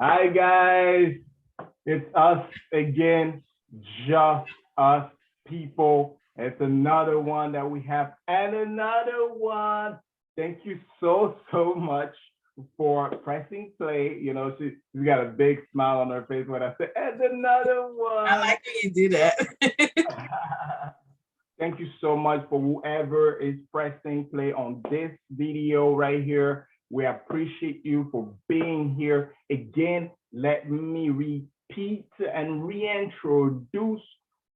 Hi guys, it's us again, just us people. It's another one that we have, and another one. Thank you so much for pressing play. She's got a big smile on her face when I say, and another I one. like when you do that. Thank you so much for whoever is pressing play on this video right here. We appreciate you for being here. Again, let me repeat and reintroduce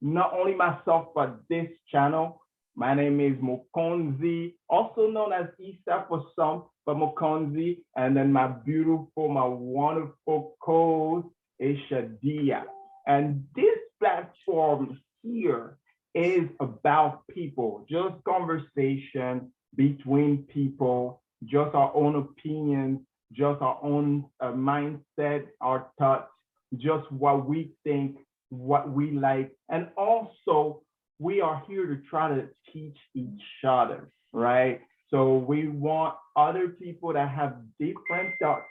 not only myself, but this channel. My name is Mokonzi, also known as Isa for some, but Mokonzi. And then my beautiful, my wonderful co-host is Shadia. And this platform here is about people, just conversation between people, just our own opinions, just our own mindset, our thoughts, just what we think, what we like. And also, we are here to try to teach each other, right? So we want other people that have different thoughts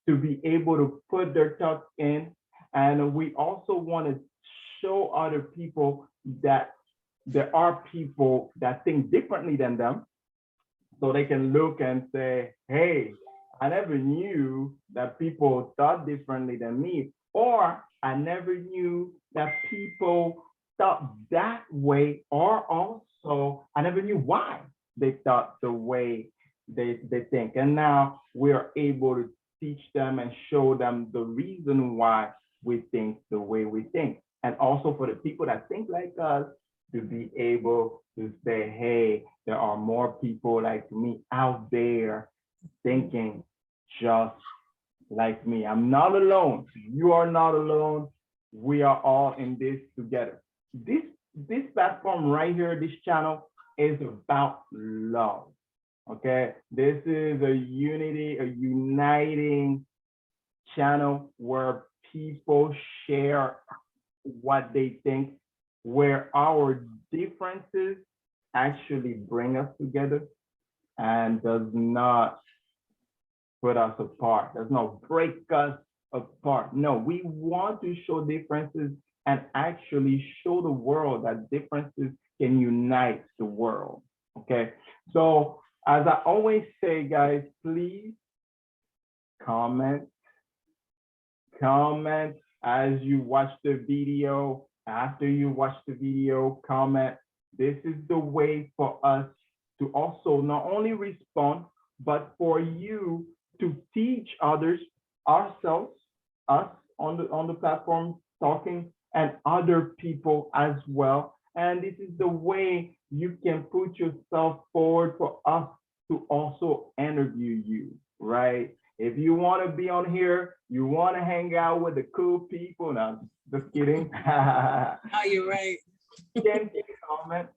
to be able to put their thoughts in. And we also want to show other people that there are people that think differently than them, so they can look and say, hey, I never knew that people thought differently than me, or I never knew that people thought that way, or also I never knew why they thought the way they think. And now we are able to teach them and show them the reason why we think the way we think. And also for the people that think like us, to be able to say, hey, there are more people like me out there thinking just like me. I'm not alone. You are not alone. We are all in this together. This platform right here, this channel is about love. Okay, this is a unity, a uniting channel where people share what they think, where our differences actually bring us together and does not put us apart, does not break us apart. No, we want to show differences and actually show the world that differences can unite the world. Okay, so as I always say, guys, please comment, comment as you watch the video. After you watch the video, comment. This is the way for us to also not only respond, but for you to teach others, ourselves, us on the platform talking, and other people as well. And this is the way you can put yourself forward for us to also interview you, right? If you want to be on here, you want to hang out with the cool people. No, just kidding. Oh, you're right. Can comment,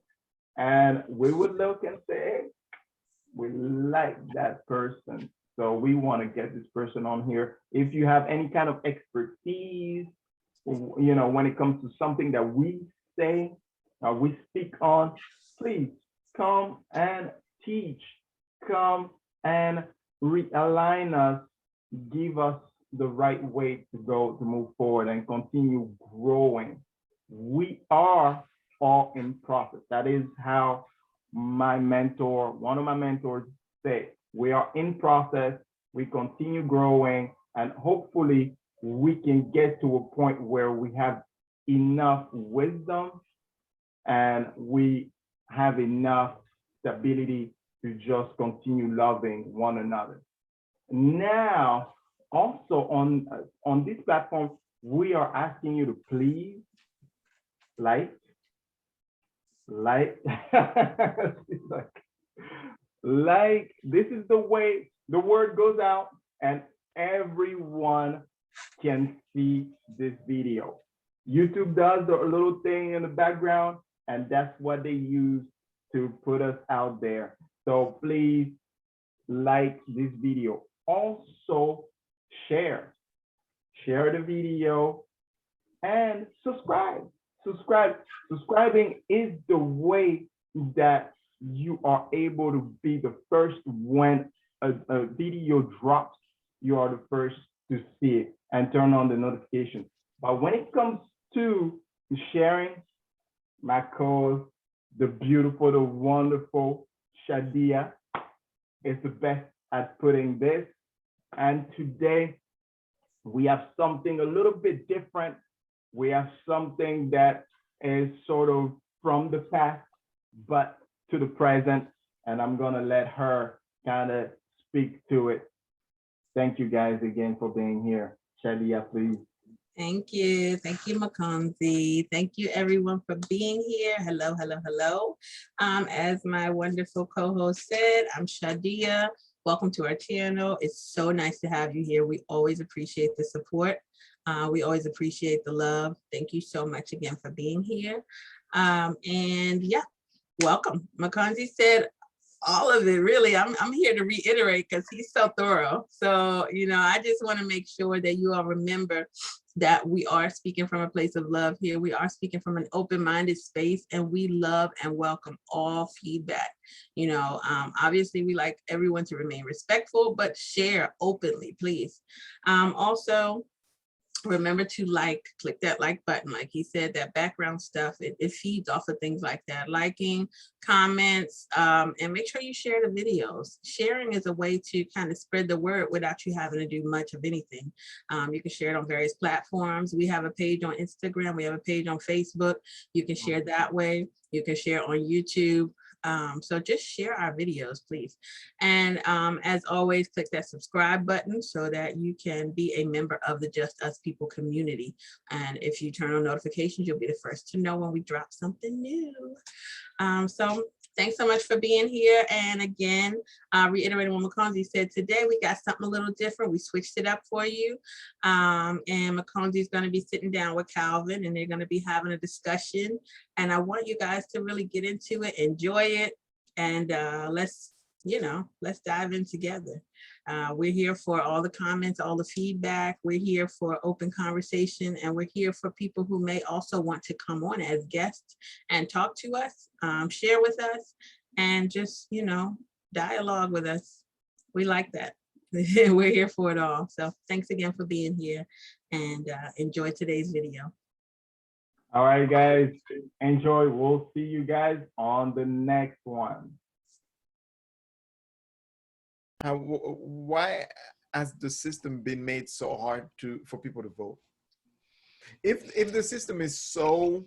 and we would look and say, hey, we like that person. So we want to get this person on here. If you have any kind of expertise, when it comes to something that we say, we speak on, please come and teach, come and realign us, give us the right way to go to move forward and continue growing. We are all in process. That is how one of my mentors say, we are in process, we continue growing, and hopefully we can get to a point where we have enough wisdom and we have enough stability to just continue loving one another. Now, also on this platform, we are asking you to please like, like, this is the way the word goes out and everyone can see this video. YouTube does the little thing in the background, and that's what they use to put us out there. So please like this video. Also share the video and subscribe. Subscribing is the way that you are able to be the first when a video drops. You are the first to see it and turn on the notifications. But when it comes to sharing, my co-host, the beautiful, the wonderful Shadia is the best at putting this. And today we have something a little bit different. We have something that is sort of from the past, but to the present. And I'm gonna let her kind of speak to it. Thank you guys again for being here. Shadia, please. Thank you. Thank you, Makonzi. Thank you, everyone, for being here. Hello, hello, hello. As my wonderful co-host said, I'm Shadia. Welcome to our channel. It's so nice to have you here. We always appreciate the support. We always appreciate the love. Thank you so much again for being here. And yeah, welcome. Makonzi said all of it, really. I'm here to reiterate because he's so thorough. So, I just want to make sure that you all remember that we are speaking from a place of love here. We are speaking from an open-minded space, and we love and welcome all feedback. Obviously we like everyone to remain respectful, but share openly, please. Also, remember to click that like button. Like he said, that background stuff, it feeds off of things like that. Liking, comments, and make sure you share the videos. Sharing is a way to kind of spread the word without you having to do much of anything. You can share it on various platforms. We have a page on Instagram. We have a page on Facebook. You can share that way. You can share on YouTube. So just share our videos, please. And as always, click that subscribe button so that you can be a member of the Just Us People community. And if you turn on notifications, you'll be the first to know when we drop something new. So thanks so much for being here. And again, reiterating what Makonzi said, today we got something a little different. We switched it up for you. And Makonzi is going to be sitting down with Calvin, and they're going to be having a discussion. And I want you guys to really get into it, enjoy it, and let's dive in together. We're here for all the comments, all the feedback. We're here for open conversation, and we're here for people who may also want to come on as guests and talk to us, share with us, and just, dialogue with us. We like that. We're here for it all. So thanks again for being here, and enjoy today's video. All right, guys, enjoy. We'll see you guys on the next one. Why has the system been made so hard for people to vote? If the system is so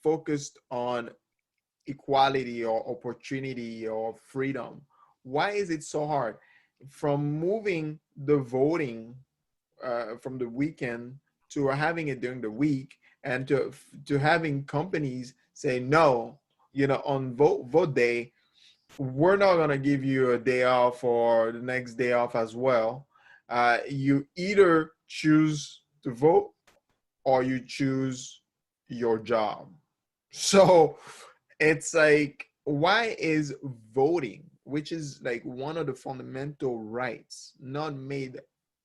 focused on equality or opportunity or freedom, why is it so hard? From moving the voting from the weekend to having it during the week, and to having companies say no, on vote day, we're not going to give you a day off or the next day off as well. You either choose to vote or you choose your job. So it's like, why is voting, which is like one of the fundamental rights, not made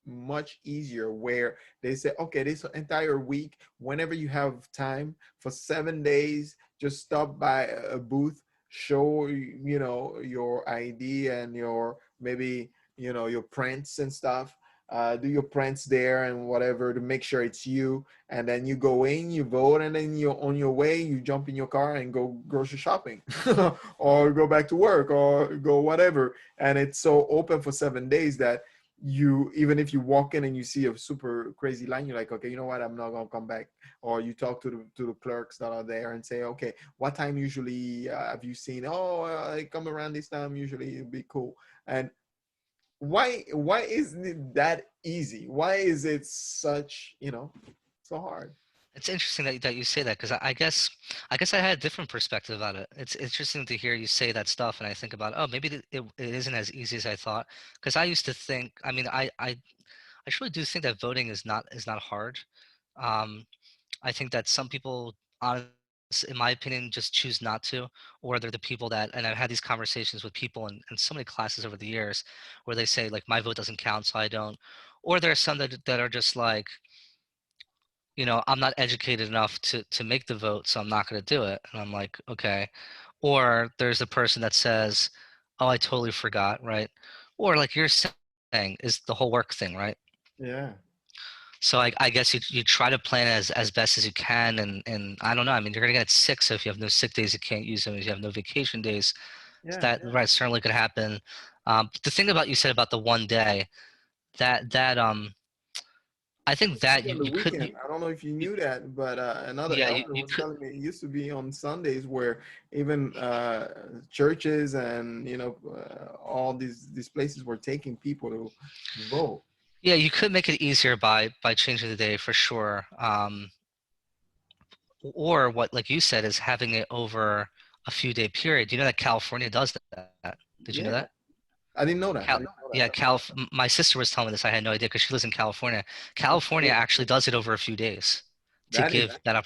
much easier, where they say, okay, this entire week, whenever you have time for 7 days, just stop by a booth, show your ID and your maybe your prints and stuff, do your prints there and whatever to make sure it's you, and then you go in, you vote, and then you're on your way, you jump in your car and go grocery shopping or go back to work or go whatever. And it's so open for 7 days that even if you walk in and you see a super crazy line, you're like, okay, you know what, I'm not gonna come back. Or you talk to the clerks that are there and say, okay, what time usually have you seen? Oh, I come around this time usually, it'd be cool. And why isn't it that easy? Why is it such so hard? It's interesting that you say that, because I guess I had a different perspective about it. It's interesting to hear you say that stuff, and I think about, oh, maybe it isn't as easy as I thought. Because I used to think, I mean, I truly do think that voting is not hard. Um, I think that some people, honestly, in my opinion, just choose not to, or they're the people that, and I've had these conversations with people in so many classes over the years, where they say like, my vote doesn't count, so I don't. Or there are some that are just like, I'm not educated enough to make the vote, so I'm not going to do it. And I'm like, okay. Or there's a person that says, oh, I totally forgot, right? Or like you're saying, is the whole work thing, right? Yeah. So I guess you try to plan as best as you can, and I don't know. I mean, you're gonna get sick, so if you have no sick days, you can't use them. If you have no vacation days, Yeah. that right certainly could happen. But the thing about you said about the one day, that I think that On the you could weekend. I don't know if you you knew that, but another yeah elder you was could telling me it used to be on Sundays where even churches and all these places were taking people to vote. yeah you could make it easier by changing the day for sure. Or what, like you said, is having it over a few day period. You know that California does that. Did you know that? Yeah, I didn't know that. I Cal- didn't know yeah, that. my sister was telling me this. I had no idea because she lives in California. That's California cool. actually does it over a few days to That is give that up.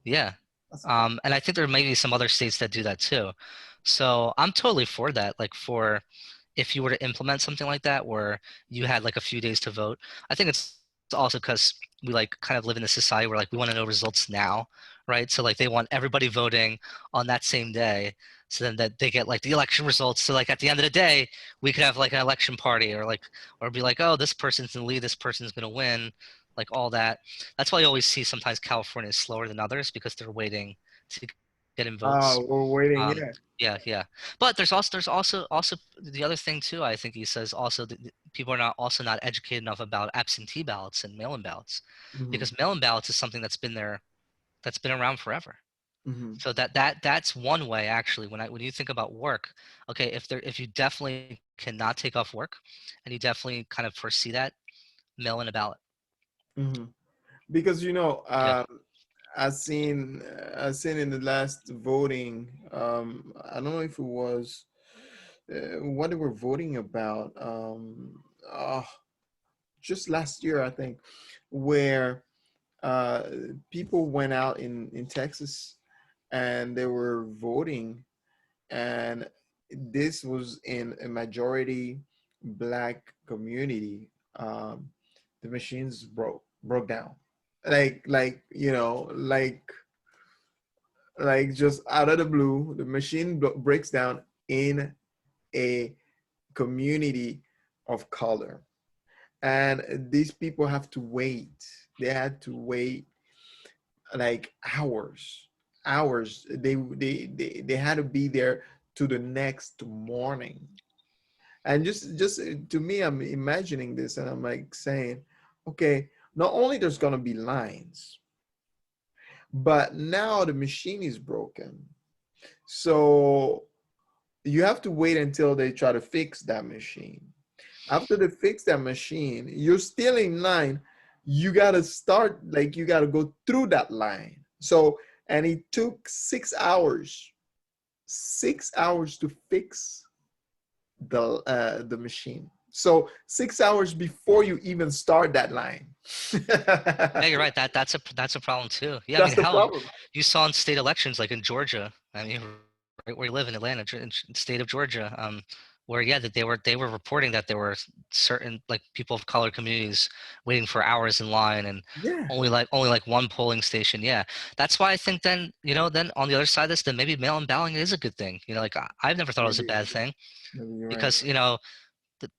Yeah. that's awesome. And I think there may be some other states that do that too. So I'm totally for that. Like for if you were to implement something like that where you had like a few days to vote, I think it's also because we like kind of live in a society where like we want to know results now, right? So like they want everybody voting on that same day. So then that they get like the election results. So like at the end of the day, we could have like an election party or be like, oh, this person's in the lead, this person's gonna win, like all that. That's why you always see sometimes California is slower than others because they're waiting to get in votes. We're waiting. Um, Yeah. yeah. But there's also the other thing too. I think he says also that people are not educated enough about absentee ballots and mail-in ballots, Hmm. because mail-in ballots is something that's been around forever. Hmm. So that's one way actually. When you think about work, okay, if you definitely cannot take off work, and you definitely kind of foresee that, mail in a ballot. Hmm. Because Yeah. I've seen in the last voting. I don't know if it was what they were voting about. Oh, just last year, I think, where uh, people went out in Texas and they were voting, and this was in a majority black community. The machines broke down, like just out of the blue, the machine breaks down in a community of color, and these people have to wait. They had to wait like hours. They had to be there to the next morning. And just to me, I'm imagining this and I'm like saying, okay, not only there's gonna be lines, but now the machine is broken. So you have to wait until they try to fix that machine. After they fix that machine, you're still in line. You gotta start, like you gotta go through that line. So, and it took 6 hours, 6 hours to fix the machine. So 6 hours before you even start that line. Yeah, you're right. That's a problem too. Yeah, I That's mean, the hell, problem. you saw in state elections like in Georgia. I mean, right where you live in Atlanta, state of Georgia, where yeah, that they were reporting that there were certain like people of color communities waiting for hours in line, and Yeah, only like one polling station. Yeah, that's why I think then on the other side of this, then maybe mail-in balloting is a good thing. Like I've never thought it was a maybe, bad thing maybe you're right. because the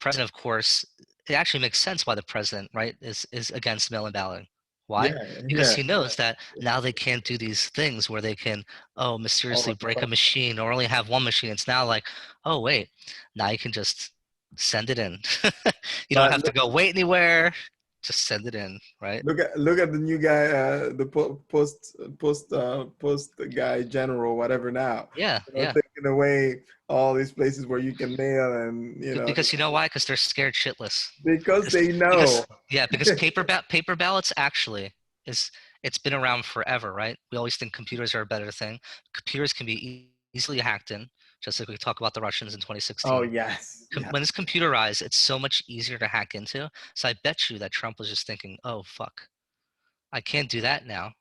president, of course, it actually makes sense why the president, right, is against mail-in balloting. Why? Yeah, Because yeah. he knows that now they can't do these things where they can, oh, All mysteriously the break a time. machine or only have one machine. It's now like, oh, wait, now you can just send it in. You don't But have to go wait anywhere. Just send it in, right? look at the new guy, the post guy general, whatever now. Yeah, yeah. Taking away all these places where you can mail, and Because you know why? Because they're scared shitless. because Because they know. because yeah, because paper ballots actually is it's been around forever, right? We always think computers are a better thing. Computers can be easily hacked in, just like we talk about the Russians in Oh 2016. yes, yeah. When it's computerized, it's so much easier to hack into. So I bet you that Trump was just thinking, "Oh fuck, I can't do that now,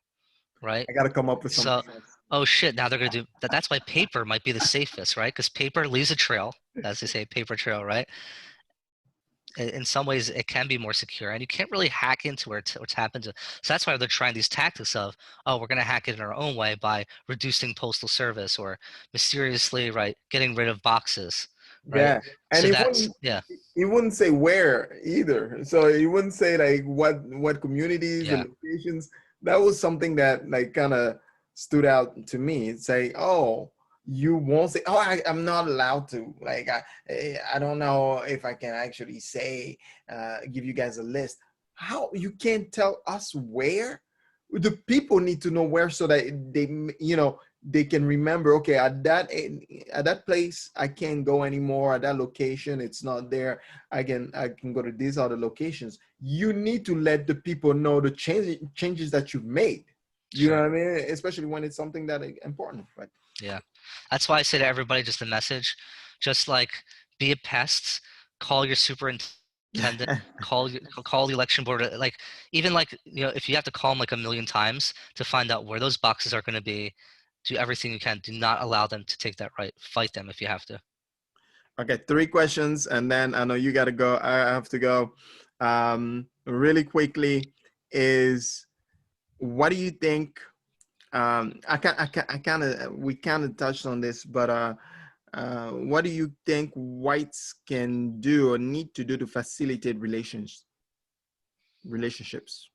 right?" I got to come up with So, something else. oh shit, now they're gonna do that. That's why paper might be the safest, right? Because paper leaves a trail, as they say, paper trail, right? In some ways it can be more secure, and you can't really hack into what's happened to. So that's why they're trying these tactics of, oh, we're going to hack it in our own way by reducing postal service or mysteriously, right, getting rid of boxes, right? Yeah, and So he that's, wouldn't yeah, he wouldn't say where either. So he wouldn't say like what communities, the yeah, locations. That was something that like kind of stood out to me. It's say, oh, you won't say, oh, I'm not allowed to. Like I don't know if I can actually say give you guys a list. How you can't tell us where? The people need to know where so that they they can remember, okay, at that place I can't go anymore, at that location it's not there, I can go to these other locations. You need to let the people know the changes that you've made, you know sure. what I mean, especially when it's something that important, right? Yeah. That's why I say to everybody, just a message, just like be a pest, call your superintendent, call the election board, like even like, if you have to call them like a million times to find out where those boxes are going to be, do everything you can. Do not allow them to take that right. Fight them if you have to. Okay, 3 questions and then I know you got to go, I have to go. Really quickly is, what do you think, I kind of, we kind of touched on this, but what do you think whites can do or need to do to facilitate relationships?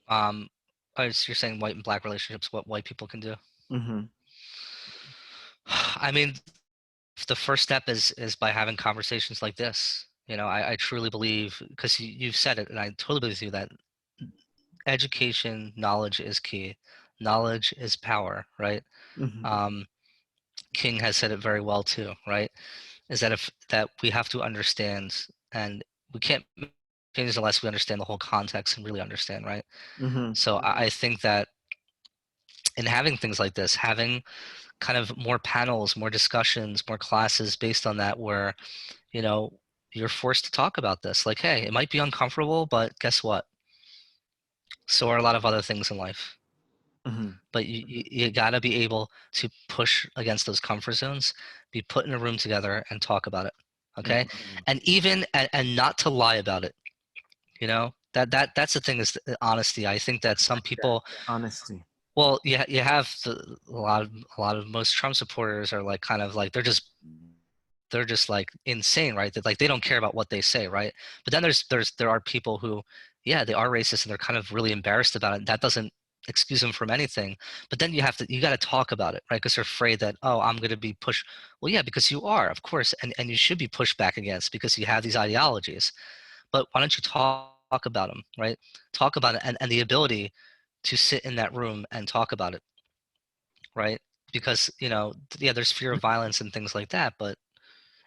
Um, so you're saying white and black relationships, what white people can do? Mm-hmm. I mean, the first step is by having conversations like this. I truly believe, because you've said it, and I totally believe with you, that education, knowledge is key. Knowledge is power, right? Mm-hmm. Um, King has said it very well too, right? Is that if that we have to understand, and we can't make changes unless we understand the whole context and really understand, right? Mm-hmm. So I think that in having things like this, having kind of more panels, more discussions, more classes based on that, where you know you're forced to talk about this. Like, hey, it might be uncomfortable, but guess what? So are a lot of other things in life. Mm-hmm. But you got to be able to push against those comfort zones, be put in a room together and talk about it. Okay. Mm-hmm. And even, and not to lie about it. That's the thing, is the honesty. I think that some people, Honesty. well, you have a lot of most Trump supporters are like, kind of like, they're just like insane, right? That, like, they don't care about what they say, right? But then there are people who, yeah, they are racist and they're kind of really embarrassed about it. That doesn't excuse them from anything. But then you got to talk about it, right? Because they're afraid that, oh, I'm going to be pushed. Well, yeah, because you are, of course, and you should be pushed back against because you have these ideologies. But why don't you talk about them, right? Talk about it, and the ability to sit in that room and talk about it, right? Because yeah, there's fear of violence and things like that, but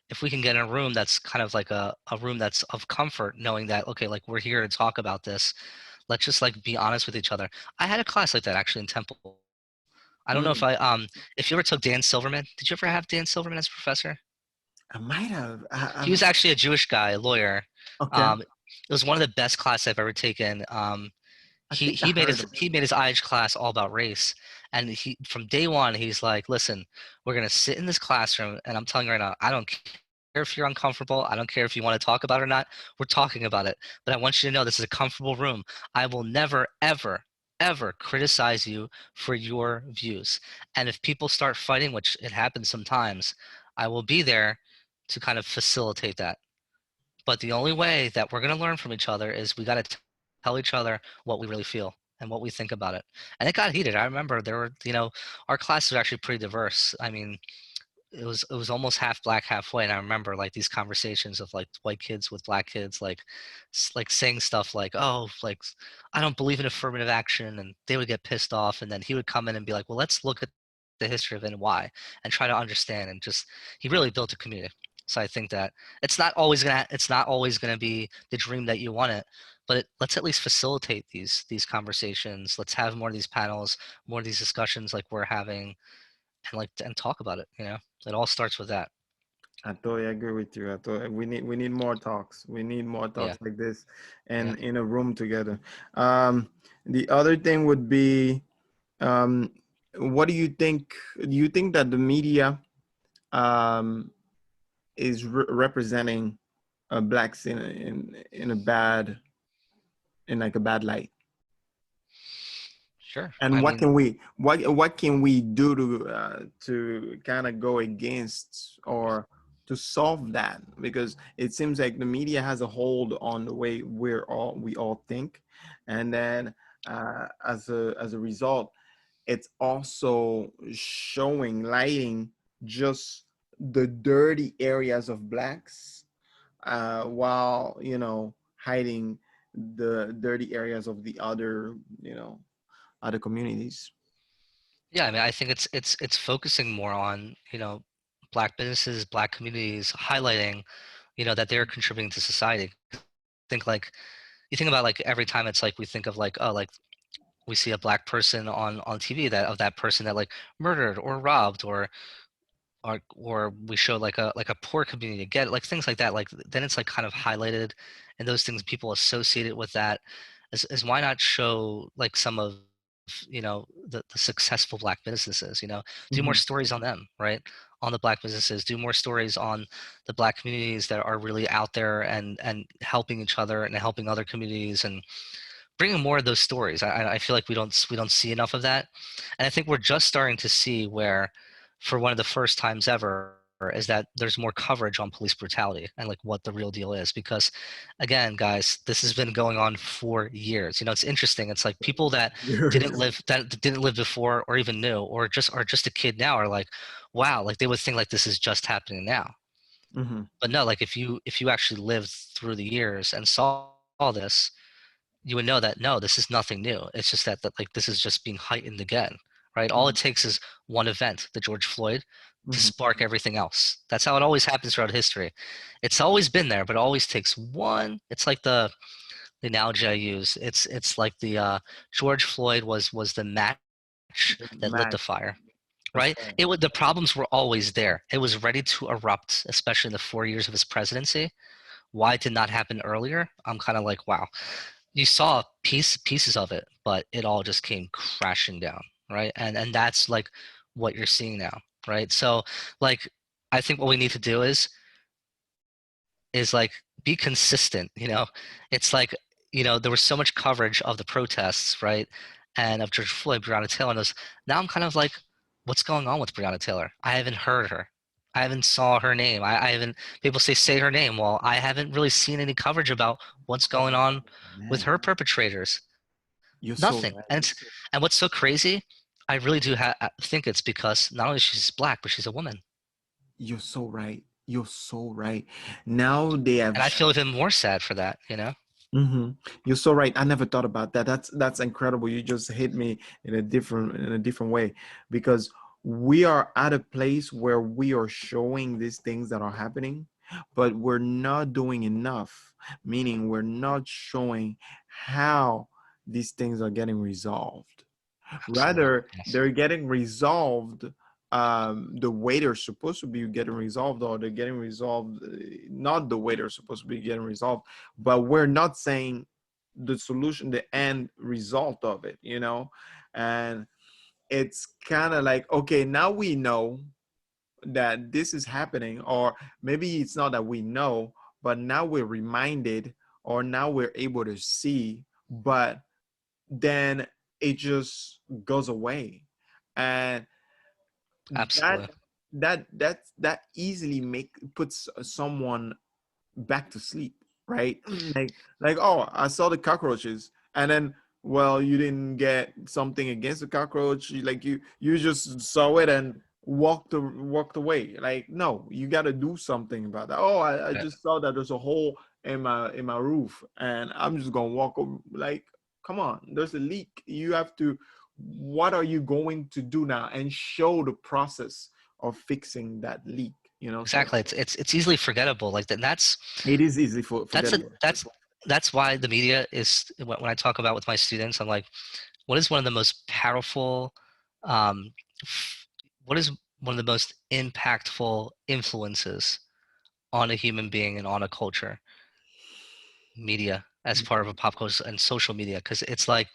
if we can get in a room that's kind of like a room that's of comfort, knowing that, okay, like, we're here to talk about this, let's just like be honest with each other. I had a class like that actually in Temple. I don't know Mm. if you ever took Dan Silverman. Did you ever have Dan Silverman as a professor? I might have. He was actually a Jewish guy, a lawyer. Okay. It was one of the best classes I've ever taken. I he think I he made heard his of he made his IH class all about race, and he, from day one, he's like, listen, we're gonna sit in this classroom, and I'm telling you right now, I don't care if you're uncomfortable, I don't care if you want to talk about it or not, we're talking about it, but I want you to know this is a comfortable room. I will never, ever, ever criticize you for your views, and if people start fighting, which it happens sometimes, I will be there to kind of facilitate that. But the only way that we're going to learn from each other is we got to tell each other what we really feel and what we think about it. And it got heated. I remember there were, our classes were actually pretty diverse. I mean, it was almost half black, half white. And I remember like these conversations of like white kids with black kids, like like saying stuff like, "Oh, like, I don't believe in affirmative action," and they would get pissed off. And then he would come in and be like, "Well, let's look at the history of it and why, and try to understand." And just, he really built a community. So I think that it's not always gonna be the dream that you want it, but let's at least facilitate these conversations. Let's have more of these panels, more of these discussions like we're having, and talk about it. It all starts with that. I totally agree with you. I thought we need more talks. We need more Yeah, talks like this, yeah. and in a room together. Um, the other thing would be, um, what do you think? Do you think that the media um, is representing blacks in a bad, in like a bad light? Sure. And I mean, what can we do to kind of go against, or to solve that, because it seems like the media has a hold on the way we all think, and then as a result, it's also showing lighting just the dirty areas of blacks, while hiding the dirty areas of the other other communities. Yeah, I mean, I think it's focusing more on, black businesses, black communities, highlighting, that they're contributing to society. Think like you think about like every time it's like we think of like, oh, like we see a black person on TV, that of that person that like murdered or robbed, or we show like a poor community get like things like that, like then it's like kind of highlighted, and those things people associate it with that, is why not show like some of the successful black businesses, do more Mhm. stories on them, right, on the black businesses, do more stories on the black communities that are really out there and helping each other and helping other communities, and bringing more of those stories. I feel like we don't see enough of that, and I think we're just starting to see where, for one of the first times ever, is that there's more coverage on police brutality and like what the real deal is. Because, again, guys, this has been going on for years. It's interesting. It's like people that didn't live before, or even knew, or just are just a kid now, are like, wow, like they would think like this is just happening now. Mhm. But no, like if you actually lived through the years and saw this, you would know that no, this is nothing new. It's just that like this is just being heightened again, right? All it Mhm. takes is one event, the George Floyd, to Mhm. spark everything else. That's how it always happens throughout history. It's always been there, but it always takes one. It's like the analogy I use. It's like the George Floyd was the match The that lit the match. fire, That's right? right. The problems were always there. It was ready to erupt, especially in the 4 years of his presidency. Why it did not happen earlier? I'm kind of like, wow. You saw pieces of it, but it all just came crashing down, right? And that's like what you're seeing now, right? So like I think what we need to do is like be consistent, It's like, there was so much coverage of the protests, right? And of George Floyd, Breonna Taylor, and those. Now I'm kind of like, what's going on with Breonna Taylor? I haven't heard her. I haven't saw her name. I haven't, people say her name. Well, I haven't really seen any coverage about what's going Oh on with man, her perpetrators. you're so Nothing. right. And what's so crazy, I really do think it's because not only she's black, but she's a woman. You're so right. You're so right. Now they have. And I feel even more sad for that. Hmm. You're so right. I never thought about that. That's incredible. You just hit me in a different way, because we are at a place where we are showing these things that are happening, but we're not doing enough. Meaning we're not showing how these things are getting resolved. Absolutely. Rather, Yes. they're getting resolved the way they're supposed to be getting resolved, or they're getting resolved not the way they're supposed to be getting resolved. But we're not saying the solution, the end result of it. And it's kind of like, okay, now we know that this is happening, or maybe it's not that we know, but now we're reminded, or now we're able to see. But then it just goes away, and that Absolutely. that easily puts someone back to sleep, right? Like, oh, I saw the cockroaches, and then, well, you didn't get something against the cockroach. You just saw it and walked away. Like, no, you got to do something about that. Oh, I Yeah. just saw that there's a hole in my roof, and I'm just gonna walk over. Like, come on, there's a leak. You have to. What are you going to do now? And show the process of fixing that leak. So Exactly. It's easily forgettable. Like that. it is easy That's a forgettable. that's why the media is, when I talk about with my students, I'm like, what is one of the most powerful, um, what is one of the most impactful influences on a human being and on a culture? Media, as part of a pop culture and social media, because it's like,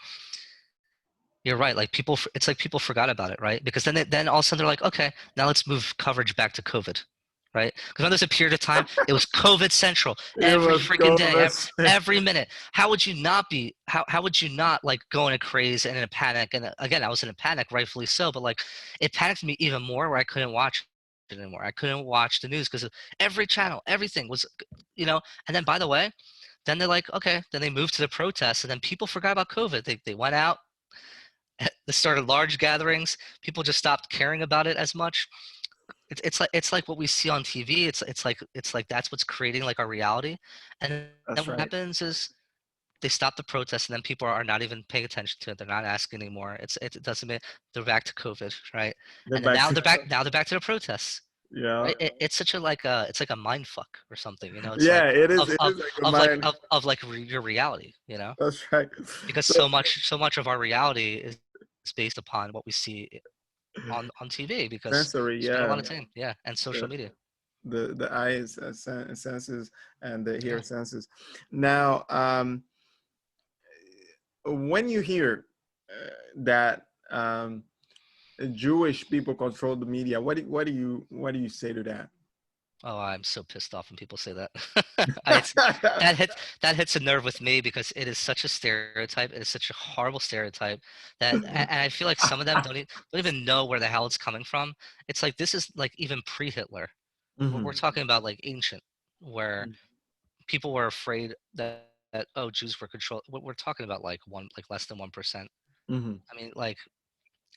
you're right. Like it's like people forgot about it, right? Because then all of a sudden they're like, okay, now let's move coverage back to COVID, right? Because when there's a period of time, it was COVID central It every was freaking day, COVID. every minute. How would you not be? How would you not like go in a craze and in a panic? And again, I was in a panic, rightfully so, but like it panicked me even more where I couldn't watch it anymore. I couldn't watch the news because every channel, everything was, and then by the way, then they're like, okay, then they moved to the protests and then people forgot about COVID. They went out, they started large gatherings. People just stopped caring about it as much. It's like what we see on TV. It's like that's what's creating like our reality. And then That's what right. happens is they stop the protests and then people are not even paying attention to it. They're not asking anymore. It doesn't mean they're back to COVID, right? They're And then back now to, they're back to the protests. yeah. Right? It's such a it's like a mind fuck or something, It's like Yeah, it is. of It of is like a of like mind. your reality, That's right. because So so much of our reality is based upon what we see on TV because sensory, we spend a lot yeah. of time, yeah, and social The media, the eyes senses and the yeah. hear senses. Now, when you hear that Jewish people control the media, what do you say to that? Oh, I'm so pissed off when people say that. It's that hits a nerve with me because it is such a stereotype. It is such a horrible stereotype and I feel like some of them don't even know where the hell it's coming from. It's like this is like even pre-Hitler. We're Hmm. talking about like ancient, where people were afraid that oh Jews were controlled. We're talking about like less than 1%. Hmm. I mean like,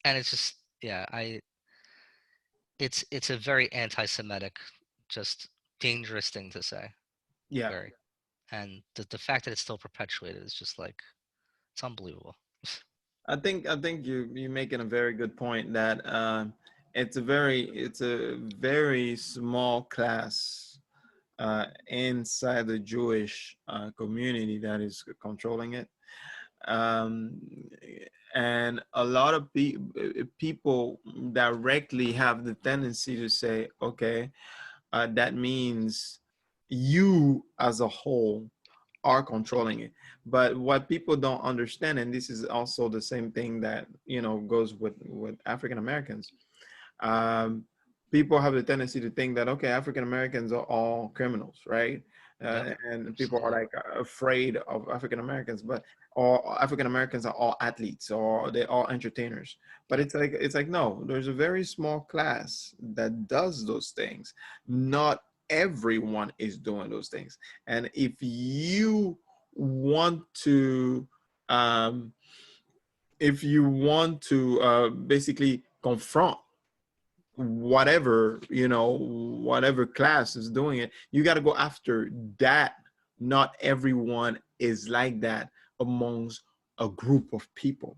and it's just yeah it's a very anti-Semitic, just dangerous thing to say. Yeah. Very. And the fact that it's still perpetuated is just like it's unbelievable. I think you're making a very good point that it's a very small class inside the Jewish community that is controlling it. Um, and a lot of people directly have the tendency to say, okay, that means you as a whole are controlling it. But what people don't understand, and this is also the same thing that goes with African Americans, um, people have the tendency to think that okay, African Americans are all criminals, right? Yep, And people are absolutely. like afraid of African Americans, but or African Americans are all athletes or they're all entertainers. But Yep. it's like no, there's a very small class that does those things. Not everyone is doing those things, and if you want to um, basically confront whatever class is doing it, you got to go after that. Not everyone is like that amongst a group of people.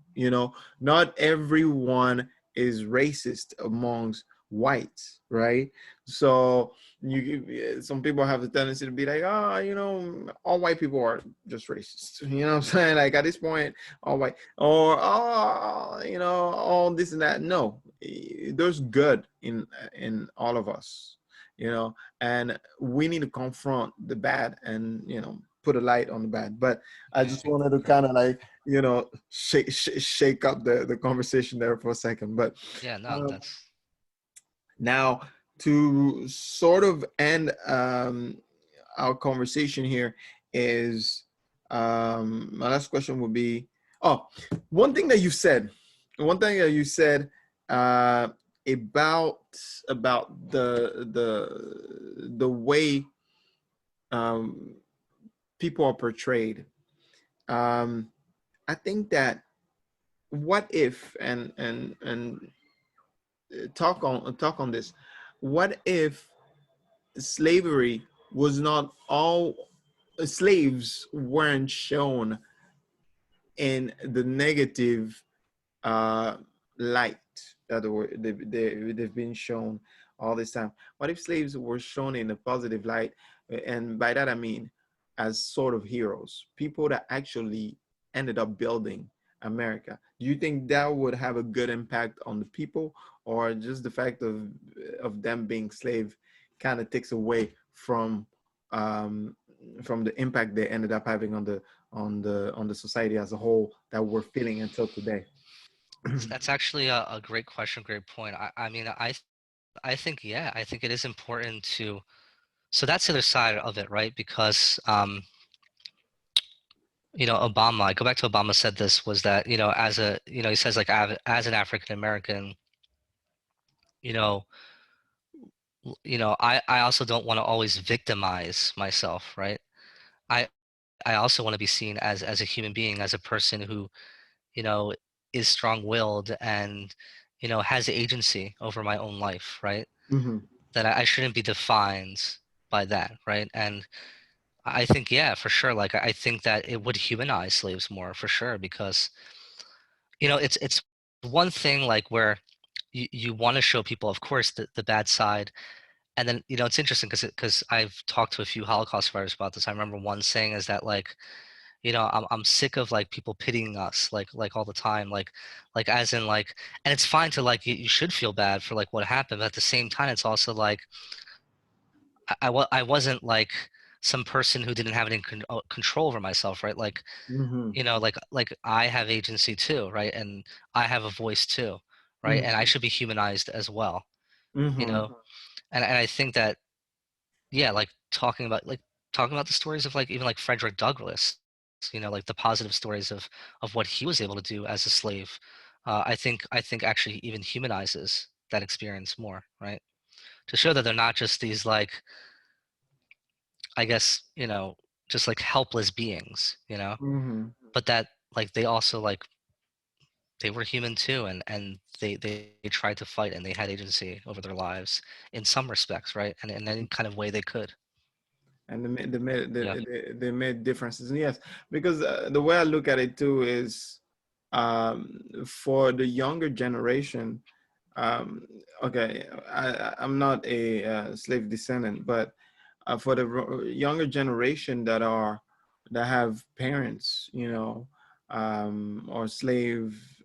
Not everyone is racist amongst whites, right? So some people have the tendency to be like, all white people are just racist. You know what I'm saying? Like at this point, all white or all this and that. No, there's good in all of us, and we need to confront the bad and put a light on the bad. But I Yeah, just wanted to kind of like shake up the conversation there for a second. But yeah, no, um, that's now to sort of end our conversation here is my last question would be, oh, one thing that you said uh, about the way um, people are portrayed. um, I think that what if and talk on this. What if slavery was not all slaves weren't shown in the negative uh, light that they've been shown all this time? What if slaves were shown in a positive light? And by that I mean as sort of heroes, people that actually ended up building America. Do you think that would have a good impact on the people, or just the fact of them being slave kind of takes away um, from the impact they ended up having on the society as a whole that we're feeling until today? that's actually a great question, great point. I mean I think yeah, I think it is important to so that's the other side of it, right? Because Obama, I go back to Obama said this was that, as a, he says like as an African American, you know, I also don't want to always victimize myself, right? I I also want to be seen as a human being, as a person who, you know, is strong-willed and, has agency over my own life, right? Mm-hmm. That I shouldn't be defined by that, right? And I think, yeah, for sure. Like I think that it would humanize slaves more, for sure, because it's one thing like where you want to show people, of course, the bad side. And then, it's interesting because I've talked to a few Holocaust survivors about this. I remember one saying is that like, I'm sick of like people pitying us like all the time, like as in like, and it's fine to like you should feel bad for like what happened, but at the same time, it's also like I wasn't like some person who didn't have any control over myself, right? Like, Mm-hmm. like I have agency too, right? And I have a voice too, right? And I should be humanized as well, you Mm-hmm. know. And I think that, yeah, like talking about the stories of like even like Frederick Douglass, like the positive stories of what he was able to do as a slave. I think actually even humanizes that experience more, right? To show that they're not just these like, I guess, just like helpless beings, Mm-hmm. but that like they also like they were human too, and they tried to fight and they had agency over their lives in some respects, right? And in any kind of way they could. And Yeah. they made differences. And yes, because the way I look at it too is, for the younger generation. Um, okay, I'm not a slave descendant, but for the younger generation that have parents, or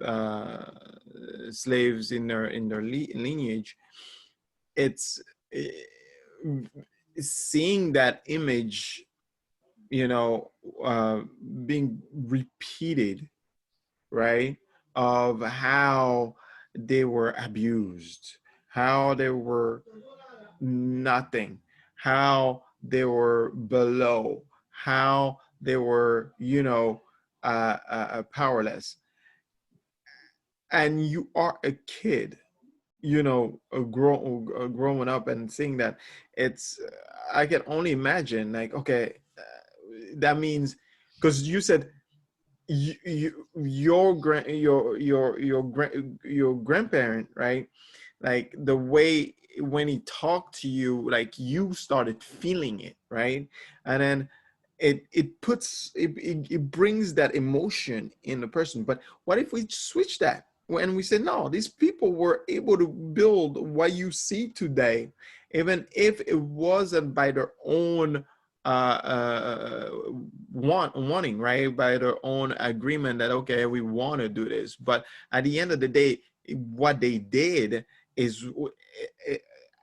uh, slaves in their lineage, it's eh, seeing that image, you know, uh, being repeated, right? Of how they were abused, how they were nothing, how they were below, how they were, powerless. And you are a kid, growing up and seeing that. It's I can only imagine, like, okay, that means, because you said your grandparent, right? Like the way when he talked to you, like you started feeling it, right? And then it brings that emotion in the person. But what if we switch that when we say, no, these people were able to build what you see today, even if it wasn't by their own wanting, right, by their own agreement that, okay, we want to do this. But at the end of the day, what they did is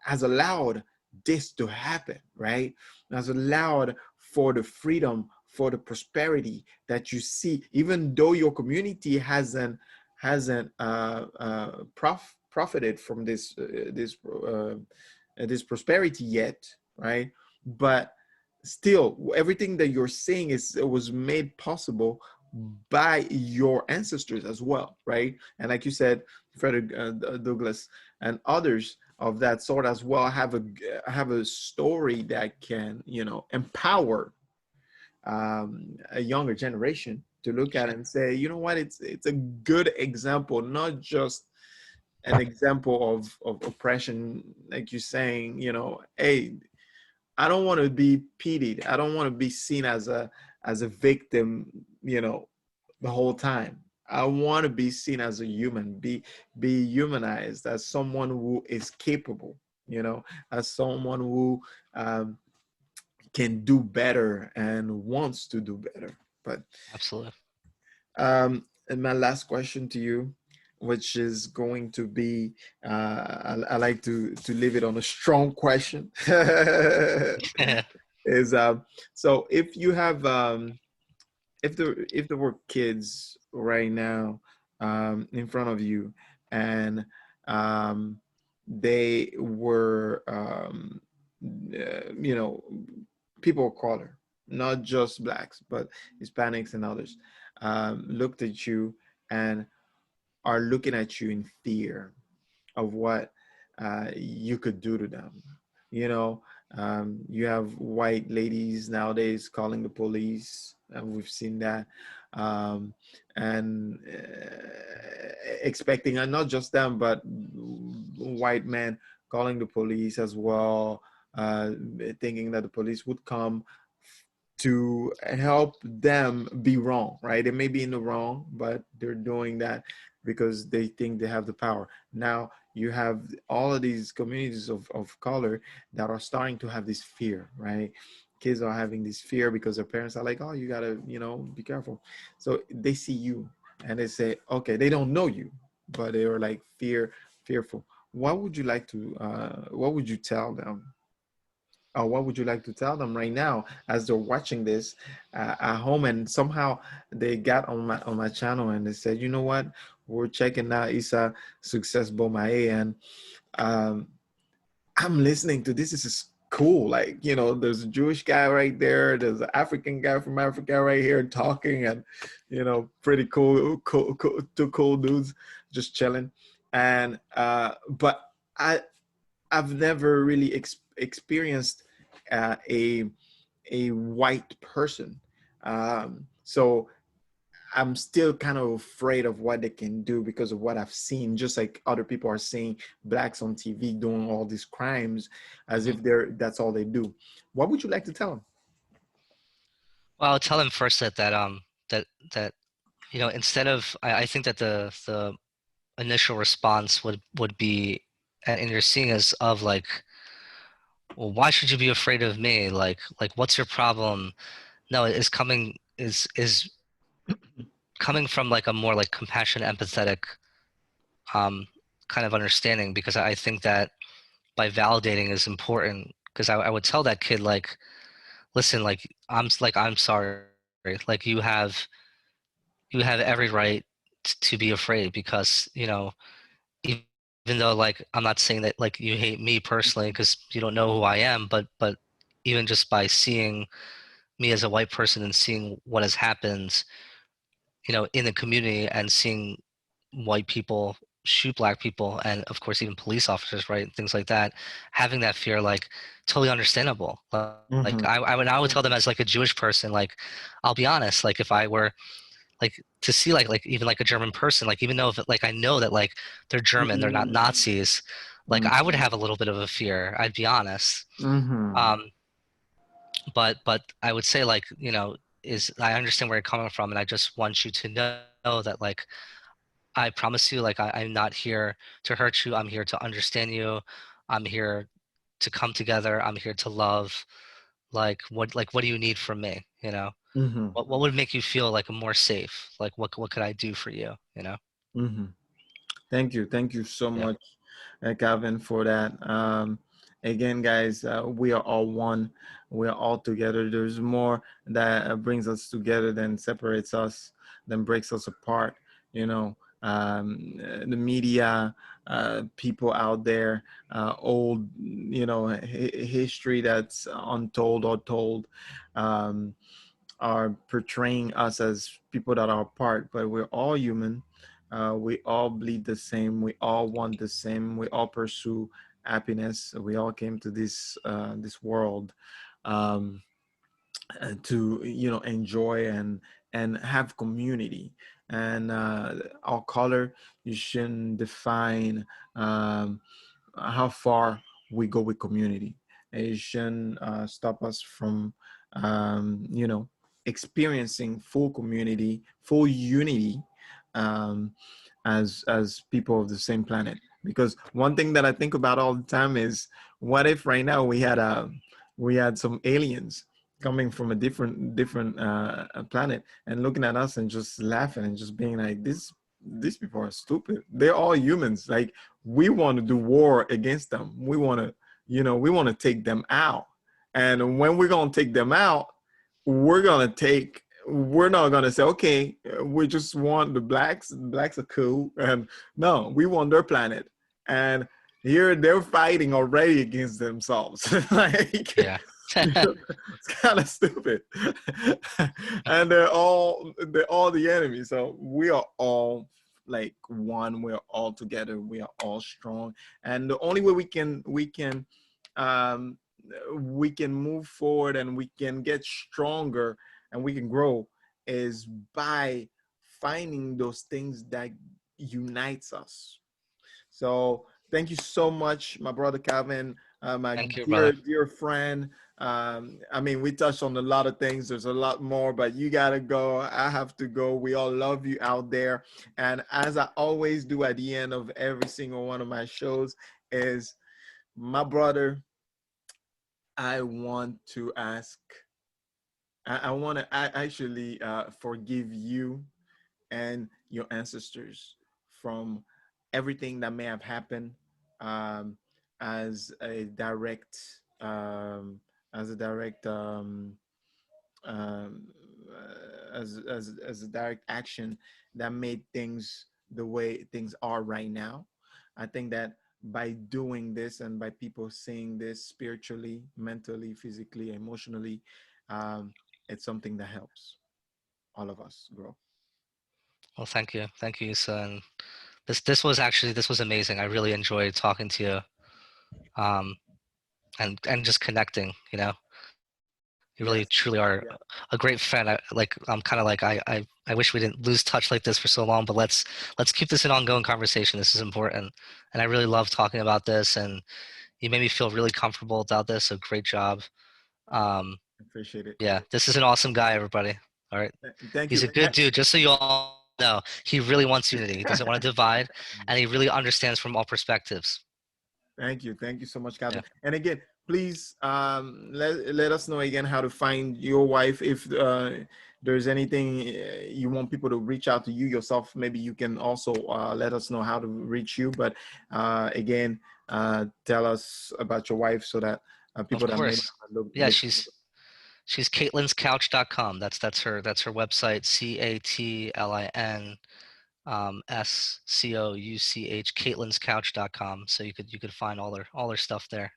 has allowed this to happen, right? Has allowed for the freedom, for the prosperity that you see, even though your community hasn't profited from this prosperity yet, right? But still, everything that you're saying was made possible by your ancestors as well, right? And like you said, Frederick Douglass and others of that sort as well have a story that can, empower a younger generation to look at and say, you know what, it's a good example, not just an example of oppression, like you're saying, hey, I don't want to be pitied. I don't want to be seen as a victim, the whole time. I want to be seen as a human, be humanized as someone who is capable, as someone who can do better and wants to do better. But Absolutely. and my last question to you, which is going to be, I like to leave it on a strong question. Is so if you have if there were kids right now in front of you, and they were you know people of color, not just blacks but Hispanics and others, looked at you and are looking at you in fear of what you could do to them. You know, you have white ladies nowadays calling the police, and we've seen that, um, and expecting, and not just them, but white men calling the police as well, uh, thinking that the police would come to help them be wrong, right? They may be in the wrong, but they're doing that because they think they have the power. Now you have all of these communities of color that are starting to have this fear, right? Kids are having this fear because their parents are like, oh, you gotta, be careful. So they see you and they say, okay, they don't know you, but they are like fearful. What would you like to, what would you tell them? Or what would you like to tell them right now as they're watching this at home, and somehow they got on my channel and they said, you know what, we're checking out Isa Success Bomae, and um, I'm listening to this. This is cool. Like, there's a Jewish guy right there. There's an African guy from Africa right here talking, and pretty cool, two cool dudes just chilling. And but I I've never really experienced a white person, so I'm still kind of afraid of what they can do because of what I've seen. Just like other people are seeing blacks on TV doing all these crimes, as Mhm. if that's all they do. What would you like to tell them? Well, I'll tell him first that that instead of I think that the initial response would be, and you're seeing as of like, well, why should you be afraid of me? Like what's your problem? No, it's coming is coming from like a more like compassionate, empathetic um kind of understanding, because I think that by validating is important, because I would tell that kid like, listen, like I'm sorry, like you have every right to be afraid, because even though like I'm not saying that like you hate me personally because you don't know who I am, but even just by seeing me as a white person and seeing what has happened, in the community, and seeing white people shoot black people, and of course even police officers, right, things like that, having that fear, like, totally understandable. Like Mm-hmm. I would tell them as like a Jewish person, like, I'll be honest, like if I were like to see like even like a German person, like even though if like I know that like they're German, they're not Nazis, like I would have a little bit of a fear, I'd be honest. Mm-hmm. um but I would say like, is I understand where you're coming from, and I just want you to know that like I promise you, like I'm not here to hurt you. I'm here to understand you. I'm here to come together. I'm here to love. Like what do you need from me? Mm-hmm. What would make you feel like more safe? Like what could I do for you? Mm-hmm. Thank you so Yeah. much, Calvin, for that. Again, guys, we are all one. We are all together. There's more that brings us together than separates us, than breaks us apart. The media, people out there, old, history that's untold or told. Um, are portraying us as people that are apart, but we're all human. We all bleed the same. We all want the same. We all pursue happiness. We all came to this world um, to enjoy and have community. And our color, you shouldn't define um, how far we go with community. It shouldn't stop us from, experiencing full community, full unity, um, as people of the same planet. Because one thing that I think about all the time is, what if right now we had some aliens coming from a different planet and looking at us and just laughing and just being like, these people are stupid. They're all humans. Like, we want to do war against them. We want to take them out. And when we're going to take them out, we're not going to say, okay, we just want the blacks are cool. And no, we want their planet. And here they're fighting already against themselves. Like, Yeah. it's kind of stupid. And they're all the enemy. So we are all like one. We're all together. We are all strong. And the only way we can um, we can move forward and we can get stronger and we can grow is by finding those things that unites us. So thank you so much, my brother Calvin, my Thank you, dear, brother. dear friend. I mean, we touched on a lot of things. There's a lot more, but you gotta go. I have to go. We all love you out there. And as I always do at the end of every single one of my shows, is my brother, I want to ask, I want to actually forgive you and your ancestors from everything that may have happened, um, as a direct um, as a direct um, as a direct action that made things the way things are right now. I think that by doing this and by people seeing this spiritually, mentally, physically, emotionally, um, it's something that helps all of us grow. Well, thank you, son. This was amazing. I really enjoyed talking to you, um, and just connecting. You know, you really Yes. truly are Yeah. a great friend. I'm kind of like I wish we didn't lose touch like this for so long, but let's keep this an ongoing conversation. This is important, and I really love talking about this. And you made me feel really comfortable about this. So great job. Um, Appreciate it. yeah, this is an awesome guy, everybody. All right. Thank He's you. a good dude, just so you all know. He really wants unity. He doesn't want to divide, and he really understands from all perspectives. Thank you. Thank you so much, Yeah, Calvin. And again, please let us know again how to find your wife. If there's anything you want people to reach out to you yourself, maybe you can also let us know how to reach you. But again, tell us about your wife so that of people that may course. not look, Yeah, look. she's Caitlin'sCouch.com. That's her website. CaitlinScouch. Caitlin'sCouch.com. So you could find all her stuff there.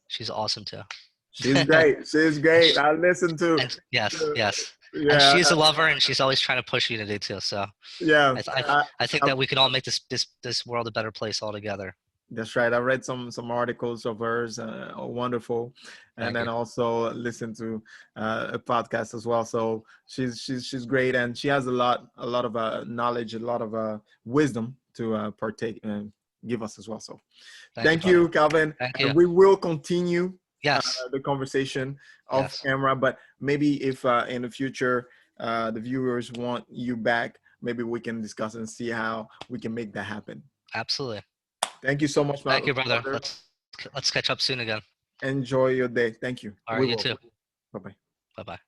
She's awesome too. She's great. She's And great. I listen to, and yes, yes. And yeah, she's a lover, and she's always trying to push unity too. So yeah. I think I, that we can all make this world a better place altogether. That's right. I read some articles of hers, wonderful, and Thank then you. also listened to a podcast as well. So she's great, and she has a lot of knowledge, a lot of wisdom to partake and give us as well. So Thank you, thank brother. you, Calvin, Thank and you. we will continue Yes. the conversation off Yes. camera. But maybe if in the future the viewers want you back, maybe we can discuss and see how we can make that happen. Absolutely. Thank you so much, my Thank you, brother. brother. Let's catch up soon again. Enjoy your day. Thank you. All We right, you will. too. Bye bye. Bye bye.